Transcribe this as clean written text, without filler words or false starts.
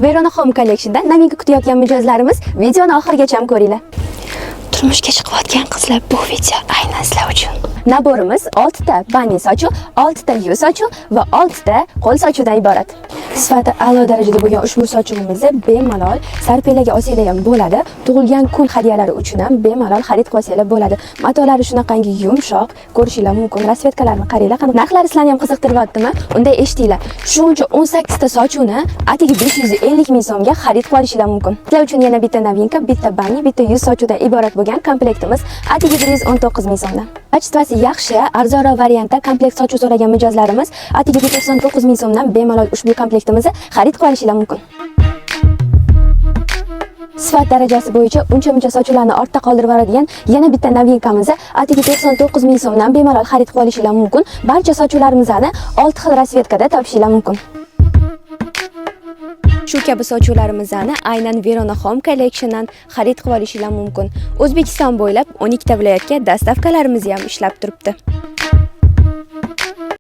Verona Home Collection'dan novinka kutayotgan mijozlarimiz videoni oxirigacha ko'ringlar. Turmushga chiqayotgan qizlar bu video aynan sizlar uchun. Naborimiz 6 ta bani sochuv, 6 ta yuz sochuv va 6 ta qo'l sochuvdan iborat. Sifati a'lo darajada bo'lgan ushbu sochuvimizni bemalol sarpelaga olsanglar ham bo'ladi. Tug'ilgan kun hadyalari uchun ham bemalol xarid qilsanglar bo'ladi. Matolari shunaqangi yumshoq, ko'rishinglar mumkin. Rasvetkalarni qaranglar. Narxlari sizlarni ham qiziqtiryaptimi? Unda eshitinglar. Shuncha 18 ta sochuvni atigi 550 ming so'mga xarid qilib olishinglar mumkin. Sizlar uchun yana bitta novinka, bitta bani, bitta yuz sochuvdan iborat bo'lgan komplektimiz atigi 119 ming so'mdan. Kачествоsi yaxshi, arzonroq variantda komplekt sochuv so'ragan mijozlarimiz atigi 199 ming so'mdan bemalol ushbu komplektimizni xarid qilib olishinglar mumkin. Sifat darajasi bo'yicha uncha-muncha sochuvlarni ortda qoldirib yuboradigan yana bitta novinkamiz atigi 99 ming so'mdan bemalol xarid qilib olishinglar mumkin. Barcha sochuvlarimizni 6 xil rasvetkada topishinglar mumkin. Shu kabi sochuvlarimizni aynan Verona Home Collection'dan xarid qilib olishinglar mumkin. O'zbekiston bo'ylab 12 ta viloyatga dostavkalarimiz ham ishlab turibdi.